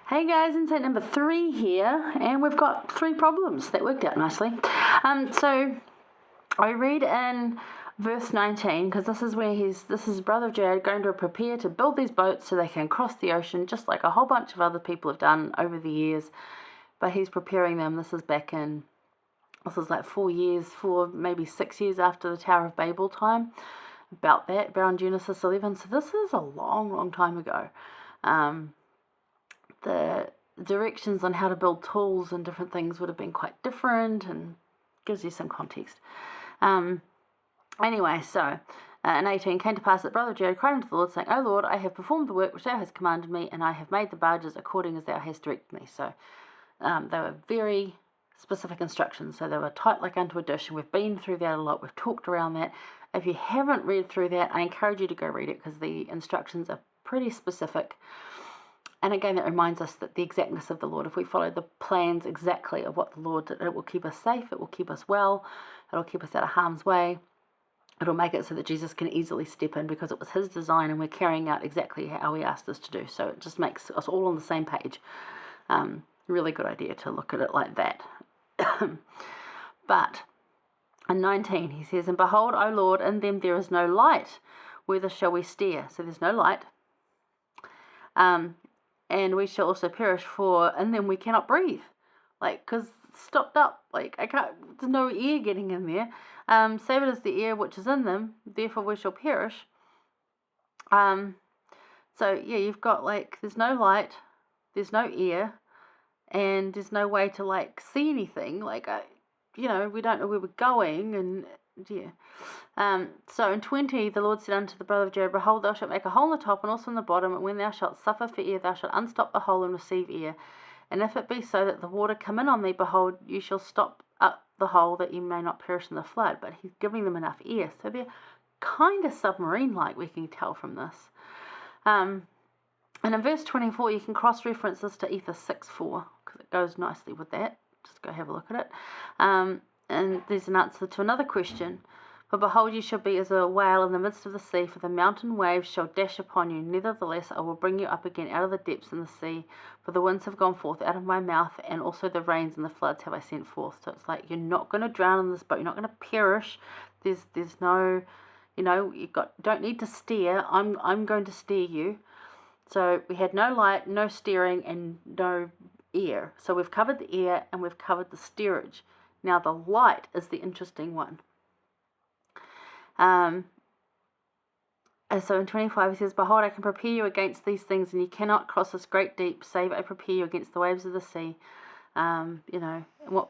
Hey guys, insight number 3 here, and we've got 3 problems that worked out nicely. So I read in verse 19, because this is brother Jared going to prepare to build these boats so they can cross the ocean, just like a whole bunch of other people have done over the years. But he's preparing them. This is like 4 maybe 6 years after the Tower of Babel time, around Genesis 11. So this is a long, long time ago. The directions on how to build tools and different things would have been quite different, and gives you some context. Anyway, so in 18, came to pass that brother Jared cried unto the Lord, saying, O Lord, I have performed the work which thou hast commanded me, and I have made the barges according as thou hast directed me. So they were very specific instructions, so they were tight like unto a dish, and we've been through that a lot. We've talked around that. If you haven't read through that, I encourage you to go read it, because the instructions are pretty specific. And again, that reminds us that the exactness of the Lord, if we follow the plans exactly of what the Lord did, it will keep us safe, it will keep us well, it will keep us out of harm's way. It'll make it so that Jesus can easily step in, because it was his design and we're carrying out exactly how he asked us to do. So it just makes us all on the same page. Really good idea to look at it like that. But in 19, he says, And behold, O Lord, in them there is no light. Whither shall we steer? So there's no light. And we shall also perish, for in them we cannot breathe. Because it's stopped up. There's no air getting in there. Save it as the air which is in them, therefore we shall perish. So yeah, you've got there's no light, there's no air, and there's no way to see anything. We don't know where we're going, and yeah. So in 20, the Lord said unto the brother of Jared, Behold, thou shalt make a hole in the top and also in the bottom, and when thou shalt suffer for air, thou shalt unstop the hole and receive air. And if it be so that the water come in on thee, behold, you shall stop up the hole, that you may not perish in the flood. But he's giving them enough air. So they're kind of submarine-like, we can tell from this. And in verse 24, you can cross-reference this to Ether 6:4, because it goes nicely with that. Just go have a look at it. And there's an answer to another question. For behold, you shall be as a whale in the midst of the sea, for the mountain waves shall dash upon you. Nevertheless, I will bring you up again out of the depths in the sea, for the winds have gone forth out of my mouth, and also the rains and the floods have I sent forth. So it's you're not going to drown in this boat. You're not going to perish. There's no, don't need to steer. I'm going to steer you. So we had no light, no steering, and no air. So we've covered the air and we've covered the steerage. Now the light is the interesting one. And so in 25 he says, Behold, I can prepare you against these things, and you cannot cross this great deep, save I prepare you against the waves of the sea. What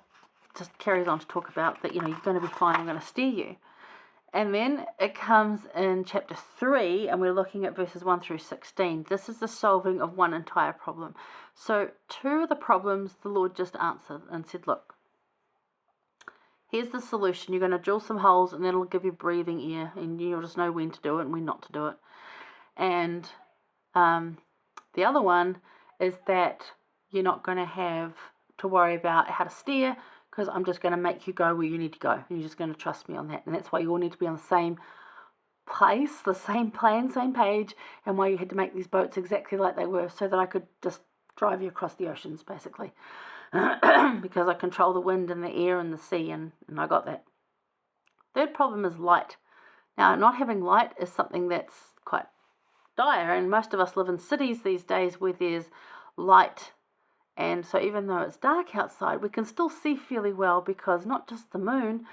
just carries on to talk about that, you're going to be fine, I'm going to steer you. And then it comes in chapter 3, and we're looking at verses 1 through 16. This is the solving of one entire problem. So 2 of the problems the Lord just answered and said, look, here's the solution. You're going to drill some holes, and that'll give you breathing air, and you'll just know when to do it and when not to do it. And the other one is that you're not going to have to worry about how to steer, because I'm just going to make you go where you need to go, and you're just going to trust me on that. And that's why you all need to be on the same place, the same plan, same page, and why you had to make these boats exactly like they were, so that I could just drive you across the oceans, basically. Because I control the wind and the air and the sea, and I got that. Third problem is light. Now, not having light is something that's quite dire, and most of us live in cities these days where there's light, and so even though it's dark outside, we can still see fairly well, because not just the moon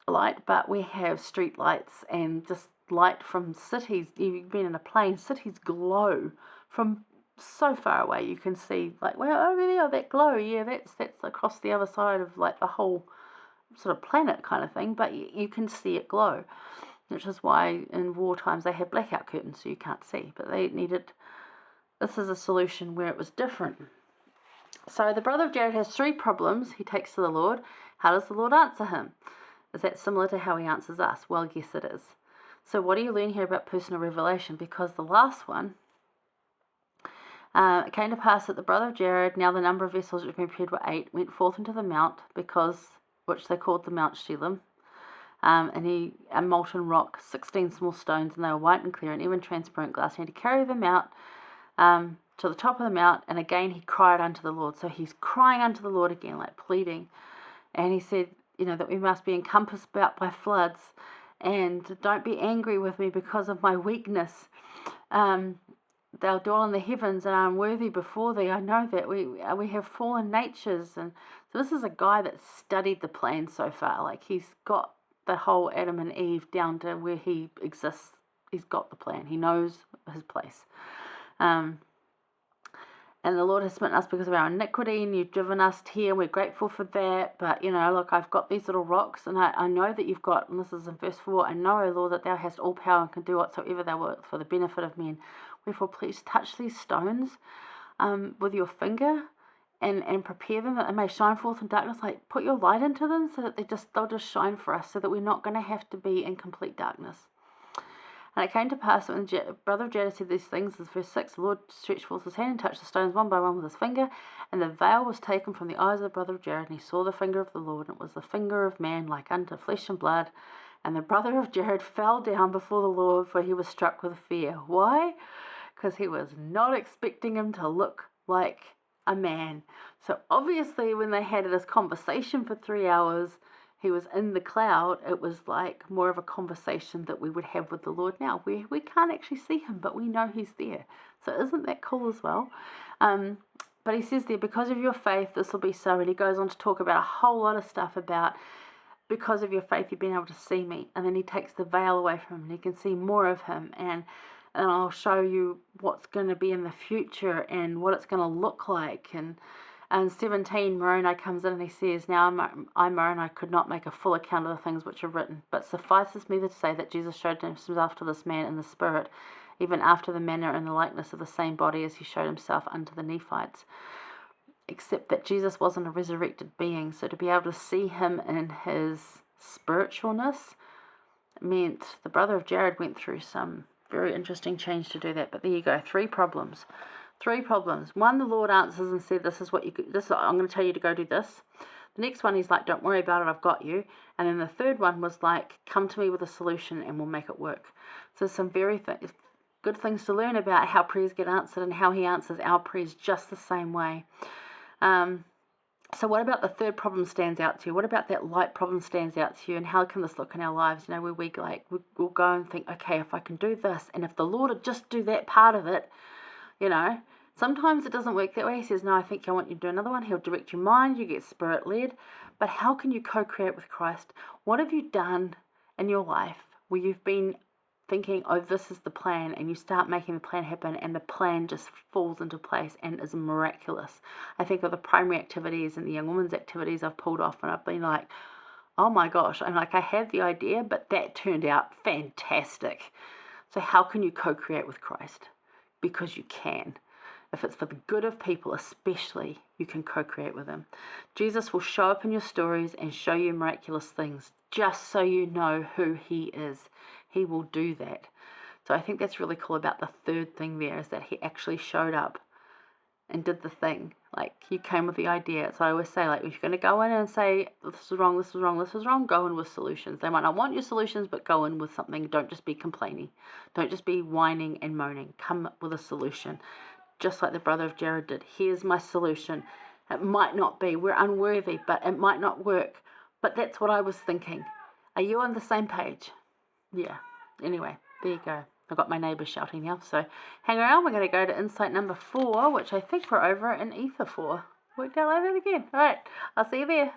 light, but we have street lights and just light from cities. You've been in a plane, cities glow from so far away. You can see over there, that glow, yeah, that's across the other side of the whole sort of planet kind of thing, but you can see it glow, which is why in war times they have blackout curtains so you can't see. But this is a solution where it was different. So the brother of Jared has 3 problems he takes to the Lord. How does the Lord answer him? Is that similar to how he answers us? Well, yes, it is. So what do you learn here about personal revelation? Because the last one, it came to pass that the brother of Jared, now the number of vessels which had been prepared were 8, went forth into the mount, which they called the Mount Shelim, and a molten rock, 16 small stones, and they were white and clear, and even transparent glass. He had to carry them out to the top of the mount, and again he cried unto the Lord. So he's crying unto the Lord again, like pleading. And he said, that we must be encompassed about by floods, and don't be angry with me because of my weakness. Thou dwell in the heavens, and I am worthy before thee. I know that we have fallen natures. And so this is a guy that studied the plan so far. Like, he's got the whole Adam and Eve down to where he exists. He's got the plan. He knows his place. And the Lord has smitten us because of our iniquity, and you've driven us here. We're grateful for that. But, look, I've got these little rocks, and I know that you've got, and this is in verse 4, I know, O Lord, that thou hast all power and can do whatsoever thou wilt for the benefit of men. Wherefore, please touch these stones with your finger and prepare them that they may shine forth in darkness. Like, put your light into them so that they'll just shine for us, so that we're not going to have to be in complete darkness. And it came to pass when the brother of Jared said these things, in verse 6, the Lord stretched forth his hand and touched the stones one by one with his finger, and the veil was taken from the eyes of the brother of Jared, and he saw the finger of the Lord, and it was the finger of man like unto flesh and blood. And the brother of Jared fell down before the Lord, for he was struck with fear. Why? Because he was not expecting him to look like a man. So obviously when they had this conversation for 3 hours, he was in the cloud, it was like more of a conversation that we would have with the Lord now. We can't actually see him, but we know he's there. So isn't that cool as well? But he says there, because of your faith, this will be so. And he goes on to talk about a whole lot of stuff about, because of your faith, you've been able to see me. And then he takes the veil away from him, and you can see more of him. And I'll show you what's going to be in the future and what it's going to look like. And 17, Moroni comes in and he says, Now I, Moroni, could not make a full account of the things which are written, but suffices me to say that Jesus showed himself to this man in the spirit, even after the manner and the likeness of the same body as he showed himself unto the Nephites. Except that Jesus wasn't a resurrected being, so to be able to see him in his spiritualness meant the brother of Jared went through some very interesting change to do that. But there you go, 3 problems. 3 problems. 1, the Lord answers and said, this is what I'm going to tell you to go do this. The next one, he's like, don't worry about it, I've got you. And then the third one was like, come to me with a solution and we'll make it work. So some very good things to learn about how prayers get answered and how he answers our prayers just the same way. So what about the third problem stands out to you? What about that light problem stands out to you? And how can this look in our lives? Where we'll go and think, okay, if I can do this, and if the Lord would just do that part of it, sometimes it doesn't work that way. He says, no, I want you to do another one. He'll direct your mind. You get spirit-led. But how can you co-create with Christ? What have you done in your life where you've been thinking, oh, this is the plan, and you start making the plan happen, and the plan just falls into place and is miraculous? I think of the primary activities and the young women's activities I've pulled off, and I've been like, oh my gosh, and I had the idea, but that turned out fantastic. So how can you co-create with Christ? Because you can. If it's for the good of people especially, you can co-create with him. Jesus will show up in your stories and show you miraculous things just so you know who he is. He will do that. So I think that's really cool about the third thing there, is that he actually showed up and did the thing. Like, you came with the idea. So I always say, like, if you're going to go in and say, this was wrong, this was wrong, this was wrong, go in with solutions. They might not want your solutions, but go in with something. Don't just be complaining. Don't just be whining and moaning. Come up with a solution. Just like the brother of Jared did. Here's my solution. It might not be. We're unworthy, but it might not work. But that's what I was thinking. Are you on the same page? Yeah. Anyway, there you go. I've got my neighbours shouting now, so hang around. We're going to go to insight number 4, which I think we're over in Ether 4. Worked out like that again. All right, I'll see you there.